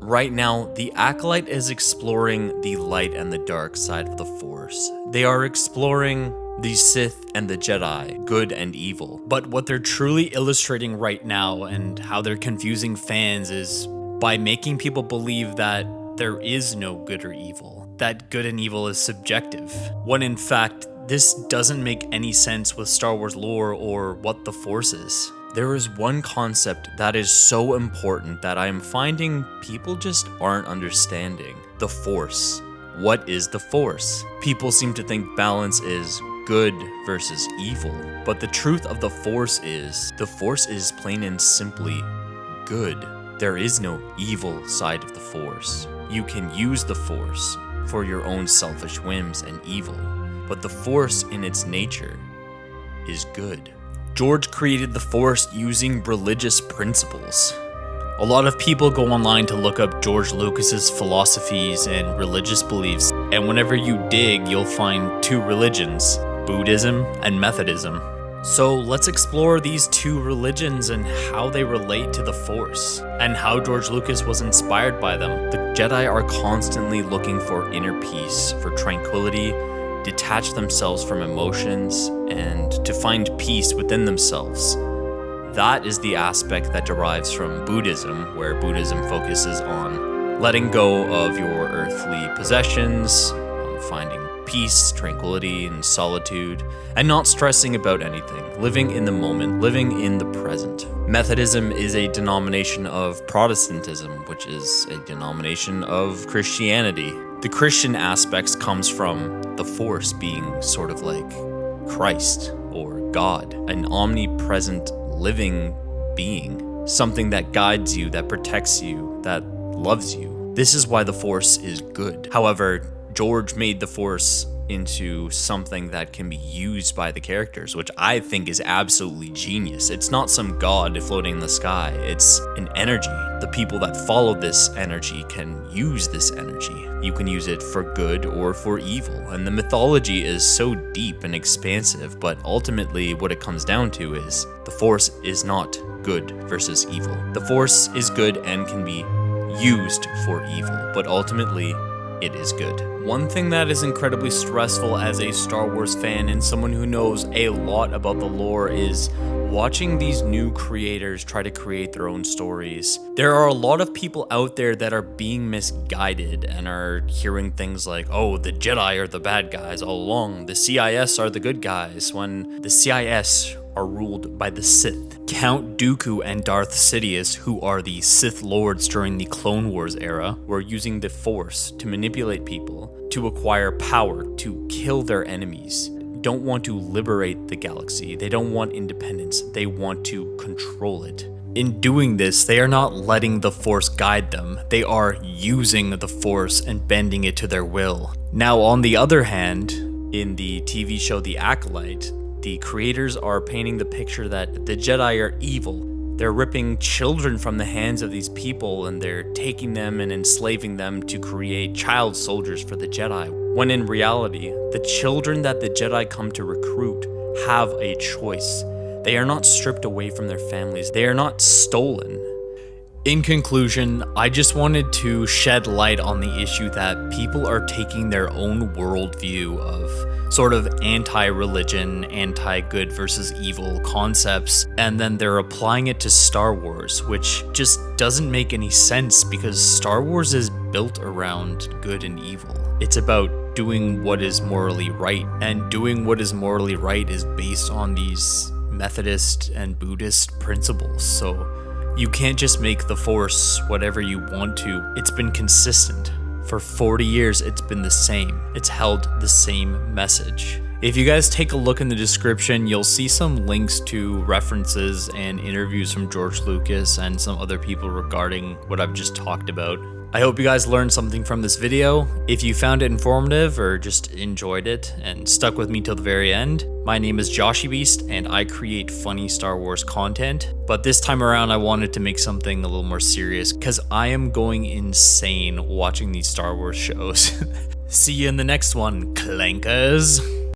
Right now, the acolyte is exploring the light and the dark side of the Force. They are exploring the Sith and the Jedi, good and evil. But what they're truly illustrating right now and how they're confusing fans is by making people believe that there is no good or evil, that good and evil is subjective, when in fact, this doesn't make any sense with Star Wars lore or what the Force is. There is one concept that is so important that I am finding people just aren't understanding. The Force. What is the Force? People seem to think balance is good versus evil, but the truth of the Force is plain and simply good. There is no evil side of the Force. You can use the Force for your own selfish whims and evil, but the Force in its nature is good. George created the Force using religious principles. A lot of people go online to look up George Lucas's philosophies and religious beliefs, and whenever you dig, you'll find two religions, Buddhism and Methodism. So let's explore these two religions and how they relate to the Force, and how George Lucas was inspired by them. The Jedi are constantly looking for inner peace, for tranquility, detach themselves from emotions, and to find peace within themselves. That is the aspect that derives from Buddhism, where Buddhism focuses on letting go of your earthly possessions, finding peace, tranquility, and solitude, and not stressing about anything, living in the moment, living in the present. Methodism is a denomination of Protestantism, which is a denomination of Christianity. The Christian aspects comes from the Force being sort of like Christ or God, an omnipresent living being, something that guides you, that protects you, that loves you. This is why the Force is good. However, George made the Force into something that can be used by the characters, which I think is absolutely genius. It's not some god floating in the sky, it's an energy. The people that follow this energy can use this energy. You can use it for good or for evil, and the mythology is so deep and expansive, but ultimately what it comes down to is the Force is not good versus evil. The Force is good and can be used for evil, but ultimately it is good. One thing that is incredibly stressful as a Star Wars fan and someone who knows a lot about the lore is watching these new creators try to create their own stories. There are a lot of people out there that are being misguided and are hearing things like, oh, the Jedi are the bad guys all along, the CIS are the good guys, when the CIS are ruled by the Sith. Count Dooku and Darth Sidious, who are the Sith Lords during the Clone Wars era, were using the Force to manipulate people, to acquire power, to kill their enemies. Don't want to liberate the galaxy. They don't want independence. They want to control it. In doing this, they are not letting the Force guide them. They are using the Force and bending it to their will. Now, on the other hand, in the TV show The Acolyte, the creators are painting the picture that the Jedi are evil. They're ripping children from the hands of these people and they're taking them and enslaving them to create child soldiers for the Jedi. When in reality, the children that the Jedi come to recruit have a choice. They are not stripped away from their families. They are not stolen. In conclusion, I just wanted to shed light on the issue that people are taking their own worldview of sort of anti-religion, anti-good versus evil concepts, and then they're applying it to Star Wars, which just doesn't make any sense because Star Wars is built around good and evil. It's about doing what is morally right, and doing what is morally right is based on these Methodist and Buddhist principles, so you can't just make the Force whatever you want to. It's been consistent. For 40 years, it's been the same. It's held the same message. If you guys take a look in the description, you'll see some links to references and interviews from George Lucas and some other people regarding what I've just talked about. I hope you guys learned something from this video. If you found it informative or just enjoyed it and stuck with me till the very end, my name is Joshy Beast and I create funny Star Wars content. But this time around I wanted to make something a little more serious because I am going insane watching these Star Wars shows. See you in the next one, clankers.